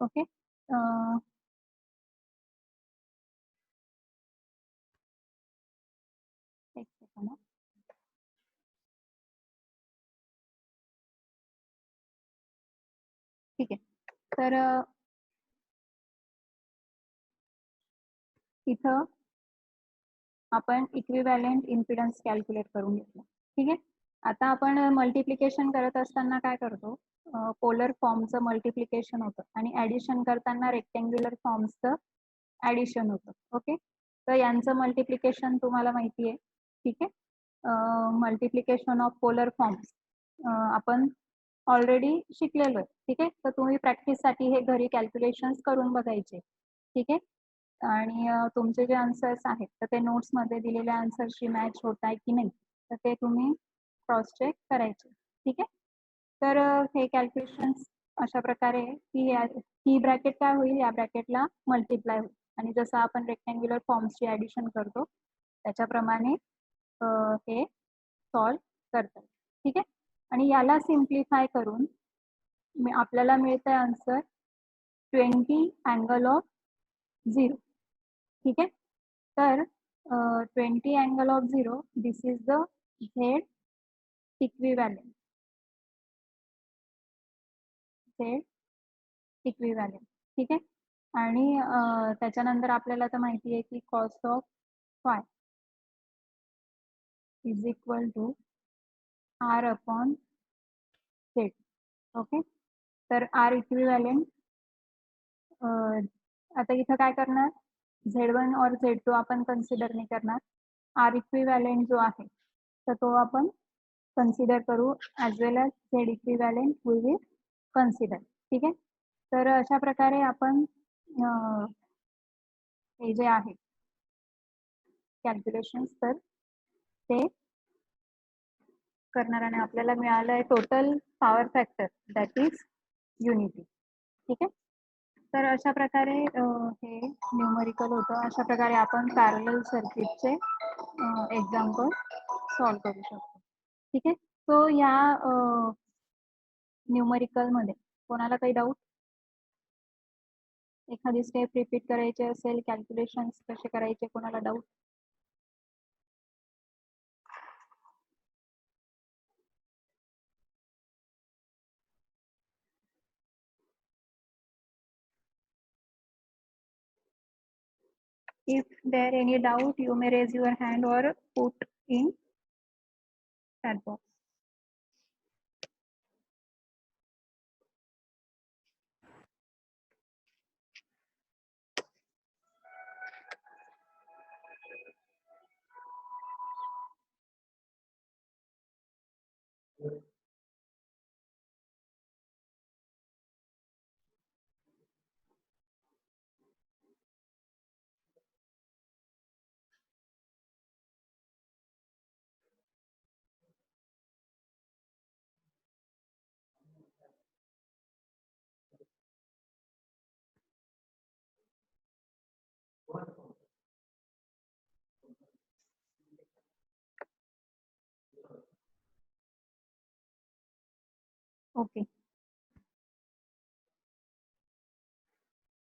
ओके, एक सेकंड. ठीक आहे, तर इथं आपण इक्विव्हॅलेंट इम्पिडन्स कॅल्क्युलेट करून घेतलं. ठीक आहे, आता आपण मल्टिप्लिकेशन करत असताना काय करतो, पोलर फॉर्मचं मल्टिप्लिकेशन होतं आणि ॲडिशन करताना रेक्टँग्युलर फॉर्म्सचं ॲडिशन होतं. ओके, तर यांचं मल्टिप्लिकेशन तुम्हाला माहिती आहे. ठीक आहे, मल्टिप्लिकेशन ऑफ पोलर फॉर्म्स आपण ऑलरेडी शिकलेलो आहे. ठीक आहे, तर तुम्ही प्रॅक्टिससाठी हे घरी कॅल्क्युलेशन्स करून बघायचे. ठीक आहे, आणि तुमचे जे आन्सर्स आहेत तर ते नोट्समध्ये दिलेल्या आन्सर्सशी मॅच होत आहे की नाही, तर ते तुम्ही क्रॉस चेक करायचे. ठीक आहे, तर हे कॅल्क्युलेशन्स अशा प्रकारे ही ब्रॅकेट काय होईल, या ब्रॅकेटला मल्टिप्लाय होईल आणि जसं आपण रेक्टँग्युलर फॉर्म्सची ॲडिशन करतो त्याच्याप्रमाणे हे सॉल्व करतात. ठीक आहे, आणि याला सिम्प्लिफाय करून आपल्याला मिळतं आन्सर 20 अँगल ऑफ 0. ठीक आहे, तर 20 angle of 0 this is the Z equivalent. Z equivalent. ठीक आहे, आणि त्याच्यानंतर आपल्याला तर माहिती आहे की cos of phi is equal to R upon Z. Okay, तर आर इक्विव्हॅलेंट आता इथं काय करणार, Z1 और Z2 आपण कन्सिडर नाही करणार. आर इक्विव्हॅलेंट जो आहे तर तो आपण कन्सिडर करू, as well as Z equivalent we will consider. ठीक आहे. तर अशा प्रकारे आपण हे जे आहे कॅल्क्युलेशन्स तर ते करणार आणि आपल्याला मिळालं आहे total power factor that is unity. ठीक आहे. तर अशा प्रकारे हे न्यूमरिकल होतं. अशा प्रकारे आपण पॅरलल सर्किटचे एक्झाम्पल सॉल्व करू शकतो. ठीक आहे. सो या न्यूमरिकलमध्ये कोणाला काही डाऊट, एखादी स्टेप रिपीट करायची असेल, कॅल्क्युलेशन्स कसे करायचे, कोणाला doubt? If there any doubt, you may raise your hand or put in chat box. Okay,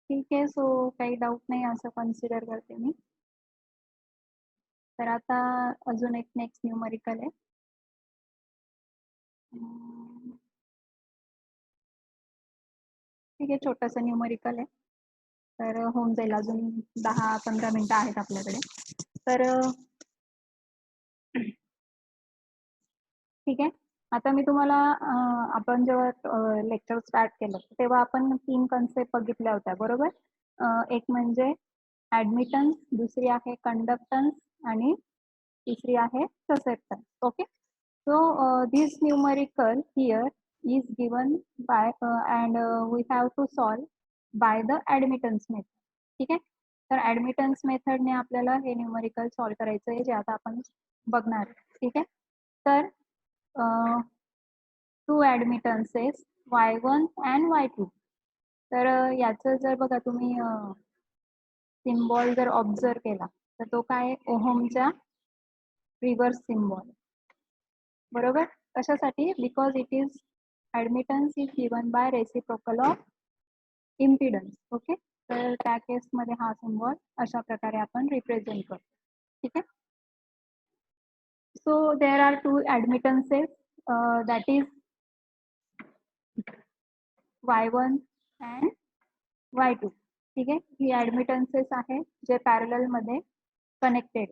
ठीक आहे. सो काही डाऊट नाही असं कन्सिडर करते मी. तर आता अजून एक नेक्स्ट न्यूमरिकल आहे. ठीक आहे, छोटंसं न्यूमरिकल आहे. तर होऊन जाईल, अजून 10-15 मिनिटं आहेत आपल्याकडे. तर ठीक आहे. आता मी तुम्हाला आपण जेव्हा लेक्चर स्टार्ट केलं तेव्हा आपण 3 कन्सेप्ट बघितल्या होत्या, बरोबर? एक म्हणजे ॲडमिटन्स, दुसरी आहे कंडक्टन्स आणि तिसरी आहे susceptance. Okay. So this numerical here is given by and we have to solve by the admittance method. ठीक आहे. तर ॲडमिटन्स मेथडने आपल्याला हे न्यूमरिकल सॉल्व करायचं आहे, जे आता आपण बघणार. ठीक आहे. तर टू ॲडमिटन्सेस Y1 अँड Y2. तर याचं जर बघा तुम्ही सिम्बॉल जर ऑब्झर्व केला तर तो काय आहे, ओहमच्या रिव्हर्स सिम्बॉल, बरोबर? कशासाठी? Because it is admittance is given by reciprocal of impedance. Okay. तर त्या केसमध्ये हा सिम्बॉल अशा प्रकारे आपण रिप्रेझेंट करतो. ठीक आहे. So there are two admittances that is Y1 and Y2. ठीक आहे. ही ॲडमिटन्सेस आहे जे पॅरलल मध्ये connected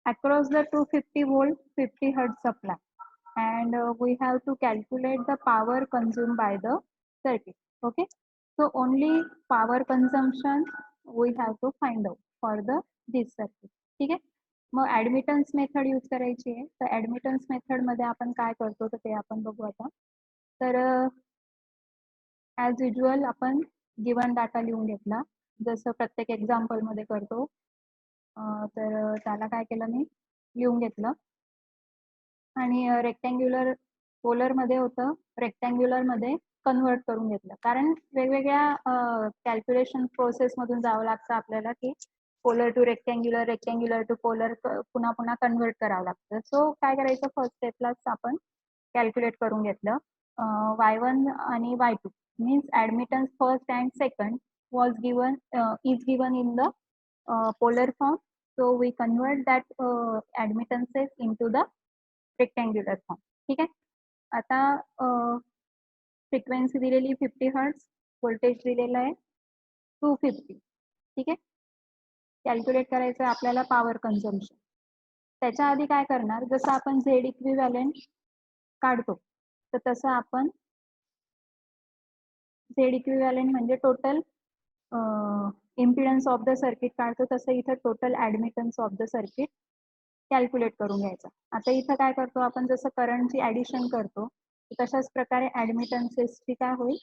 across the 250 volt 50 hertz supply, and we have to calculate the power consumed by the circuit. Okay. So only power consumption we have to find out for the this circuit. ठीक आहे. मग ॲडमिटन्स method use करायची आहे. तर ॲडमिटन्स method मध्ये आपण काय करतो तर ते आपण बघू आता. तर ॲज युज्युअल आपण गिवन डाटा लिहून घेतला, जसं प्रत्येक एक्झाम्पल मध्ये करतो. तर त्याला काय केलं, मी लिहून घेतलं आणि रेक्टँग्युलर पोलरमध्ये होतं, रेक्टँग्युलरमध्ये कन्वर्ट करून घेतलं. कारण वेगवेगळ्या कॅल्क्युलेशन प्रोसेसमधून जावं लागतं आपल्याला, की polar to rectangular, rectangular to polar पुन्हा पुन्हा कन्वर्ट करावं लागतं. सो काय करायचं, फर्स्ट स्टेपलाच आपण कॅल्क्युलेट करून घेतलं. Y1 आणि Y2 means admittance first and second was given is given in the polar form. So we convert that admittances into the rectangular form. ठीक आहे. आता फ्रिक्वेन्सी दिलेली 50 हर्ट्ज, व्होल्टेज दिलेला आहे 250. ठीक आहे. कॅल्क्युलेट करायचं आहे आपल्याला पॉवर कन्झम्पशन. त्याच्या आधी काय करणार, जसं आपण झेड इक्विव्हॅलेंट काढतो तर तसं आपण झेड इक्विव्हॅलेंट म्हणजे total impedance of the circuit काढतो, तसं इथं total admittance of the circuit calculate करून घ्यायचा. आता इथं काय करतो आपण, जसं करंटची ऍडिशन करतो तशाच प्रकारे ऍडमिटन्सेसची काय होईल,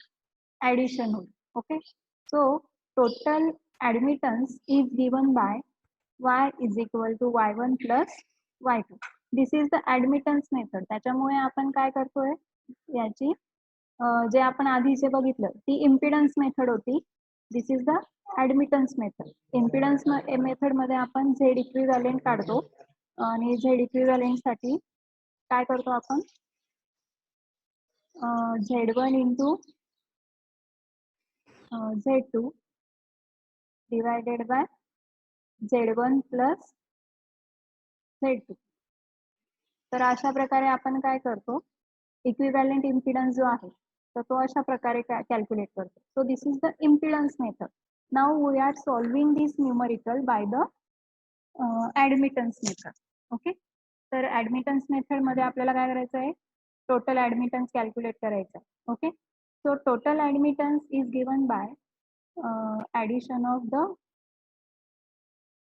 ऍडिशन होईल. Okay, so total admittance is given by y is equal to y1 plus y2. This is the admittance method. त्याच्यामुळे आपण काय करतोय, याची जे आपण आधीचे बघितलं ती इम्पिडन्स मेथड होती. This is the admittance method. Impedance method मध्ये आपण झेड इक्विव्हॅलेंट काढतो आणि झेड इक्विव्हॅलेंट साठी काय करतो आपण, Z1 into Z2 divided by Z1 plus Z2. तर अशा प्रकारे आपण काय करतो, इक्विव्हॅलेंट इम्पिडन्स जो आहे तर तो अशा प्रकारे कॅल्क्युलेट करतो. So this is the impedance method. Now we are solving this numerical by the admittance method. Okay, तर ऍडमिटन्स मेथड मध्ये आपल्याला काय करायचं आहे, टोटल ऍडमिटन्स कॅल्क्युलेट करायचं आहे. Okay, so total admittance is given by addition of the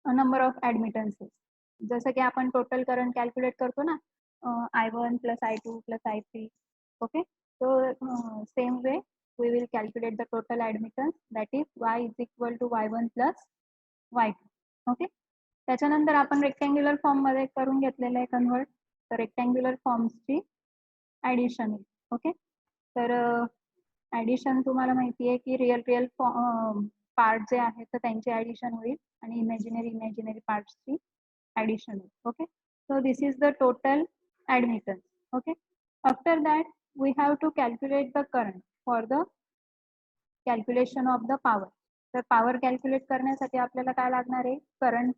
number of admittances. जसं की आपण टोटल करंट कॅल्क्युलेट करतो ना, I1 plus I2 plus I3. Okay, so same way we will calculate the total admittance, that is y is equal to y1 plus y2. Okay, त्याच्यानंतर आपण rectangular form मध्ये करून घेतलेलं आहे कन्वर्ट. तर rectangular फॉर्म्सची addition. Okay, तर addition तुम्हाला माहिती आहे की रिअल पार्ट जे आहेत तर त्यांची ऍडिशन होईल आणि इमॅजिनरी पार्ट्सची ऍडिशन होईल. Okay, so this is the total admittance. Okay, after that we have to calculate the current for the calculation of the power. तर पॉवर कॅल्क्युलेट करण्यासाठी आपल्याला काय लागणार आहे, करंट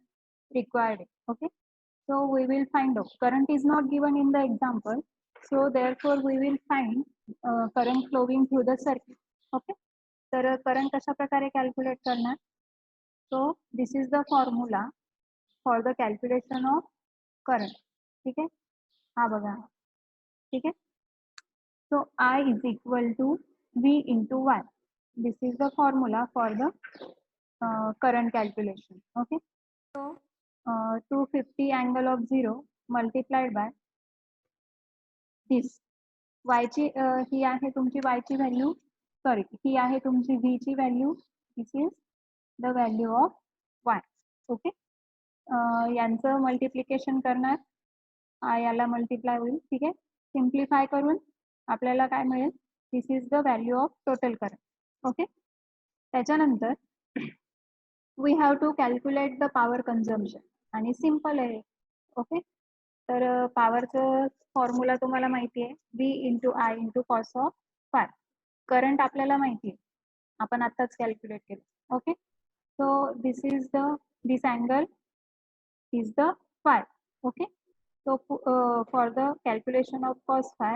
रिक्वायर्ड आहे. Okay, so we will find out. Current is not given in the example, so therefore we will find current flowing through the circuit. Okay, तर current कशा प्रकारे कॅल्क्युलेट करणार, so this is the formula for the calculation of current. ठीक आहे, हा बघा. ठीक आहे, so I is equal to V into Y. This is the formula for the current calculation. Okay, so 250 angle of 0 multiplied by this. Y ची ही आहे तुमची Y ची व्हॅल्यू, सॉरी ही आहे तुमची V ची value. This is the value of Y. Okay, यांचं multiplication करणार, याला मल्टिप्लाय होईल. ठीक आहे, सिम्प्लिफाय करून आपल्याला काय मिळेल, this is the value of total current. Okay, त्याच्यानंतर we have to calculate the power consumption आणि सिम्पल आहे. ओके, तर पॉवरचं फॉर्म्युला तुम्हाला माहिती आहे, V into I into cos of phi. Current आपल्याला माहिती आहे, आपण आत्ताच कॅल्क्युलेट केलं. Okay, so this angle is the phi. Okay, so for the calculation of cos phi,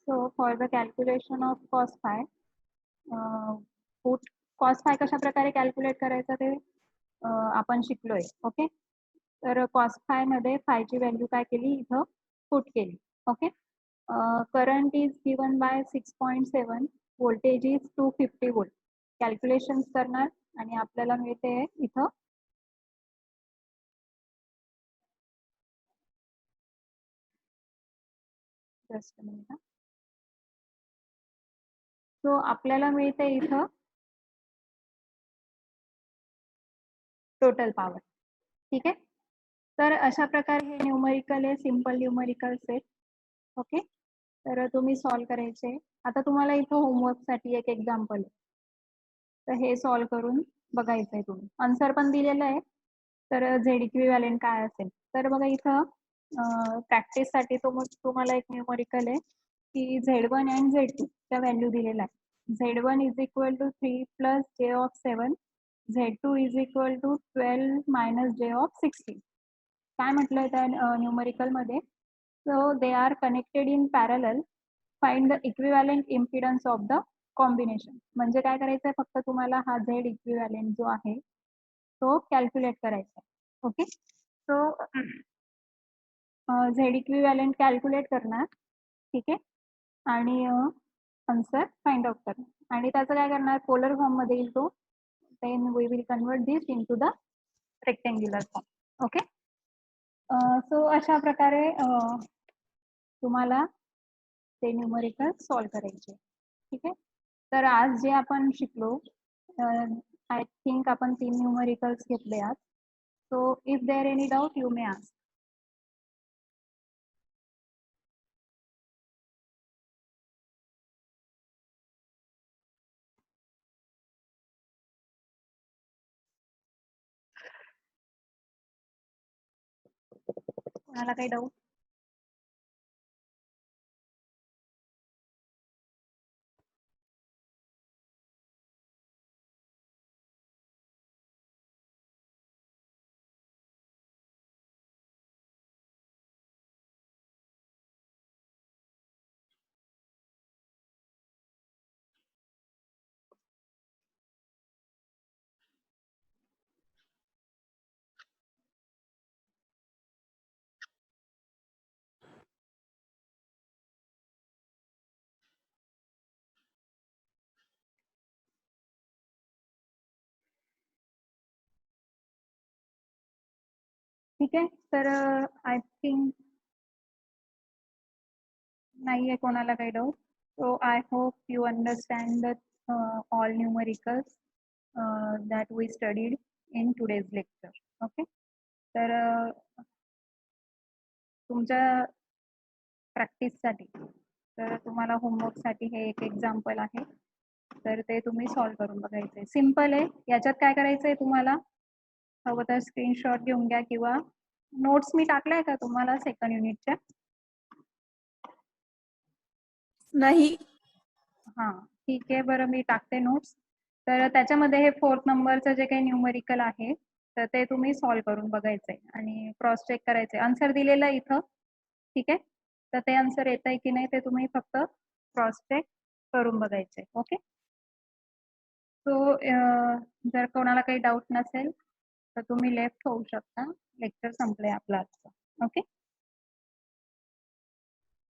so for the calculation of cos phi, put cos phi कशा प्रकारे calculate करायचं ते आपण शिकलोय. ओके, तर cos phi मध्ये phi ची व्हॅल्यू काय केली, इथं पुट केली. Okay, current is given bye 6.7, voltage is 250 volt. Calculation करणार आणि आपल्याला मिळते इथं जस्ट मिनिट. सो आपल्याला मिळते इथं टोटल पॉवर. ठीक आहे, तर अशा प्रकारे हे न्यूमरिकल आहे, सिम्पल न्यूमरिकल्स आहेत. ओके, तर तुम्ही सॉल्व करायचे. आता तुम्हाला इथं होमवर्कसाठी एक एक्झाम्पल आहे, तर हे सॉल्व करून बघायचं आहे. तुम्ही आन्सर पण दिलेलं आहे, तर झेड इक्विव्हॅलेंट काय असेल. तर बघा इथं प्रॅक्टिससाठी तुम्हाला एक न्यूमरिकल आहे की Z1 अँड Z2 च्या व्हॅल्यू दिलेला आहे. Z1 is equal to 3 plus J of 7, Z2 is equal to 12 minus J of 16. काय म्हटलंय त्या न्यूमरिकल मध्ये, so they are connected in parallel, find the equivalent impedance of the combination. म्हणजे काय करायचंय, फक्त तुम्हाला हा झेड इक्विव्हॅलेंट जो आहे तो कॅल्क्युलेट करायचा. Okay, so Z equivalent calculate करणार ठीक आहे. आणि आन्सर फाइंड आउट करणार आणि त्याचं काय करणार, पोलर फॉर्म मध्ये येईल तो. Then we will convert this into the rectangular form. Okay. So अशा प्रकारे तुम्हाला ते न्यूमरिकल सॉल्व करायचे. ठीक आहे. तर आज जे आपण शिकलो, आय थिंक आपण 3 न्यूमरिकल्स घेतले आज. So if there any doubt you may ask. कोणाला काही डाऊट? ठीक आहे. तर आय थिंक नाहीये कोणाला काही doubt. So I hope you understand the all numericals that we studied in today's lecture. Okay. तर तुमच्या प्रॅक्टिससाठी तर तुम्हाला होमवर्कसाठी हे एक एक्झाम्पल आहे. तर ते तुम्ही सॉल्व्ह करून बघायचंय. सिम्पल आहे. याच्यात काय करायचंय तुम्हाला, हवं तर स्क्रीनशॉट घेऊन घ्या किंवा नोट्स मी टाकलाय का तुम्हाला सेकंड युनिटच्या? नाही. हां, ठीक आहे. बरं मी टाकते नोट्स. तर त्याच्यामध्ये हे 4th नंबरचं जे काही न्यूमरिकल आहे, तर ते तुम्ही सॉल्व्ह करून बघायचंय आणि क्रॉस चेक करायचंय. आन्सर दिलेलं आहे इथं. ठीक आहे. तर ते आन्सर येतंय की नाही ते तुम्ही फक्त क्रॉस चेक करून बघायचंय. ओके. सो जर कोणाला काही डाऊट नसेल तर तुम्ही लेफ्ट होऊ शकता. लेक्चर संपलंय आपलं आजचं. ओके.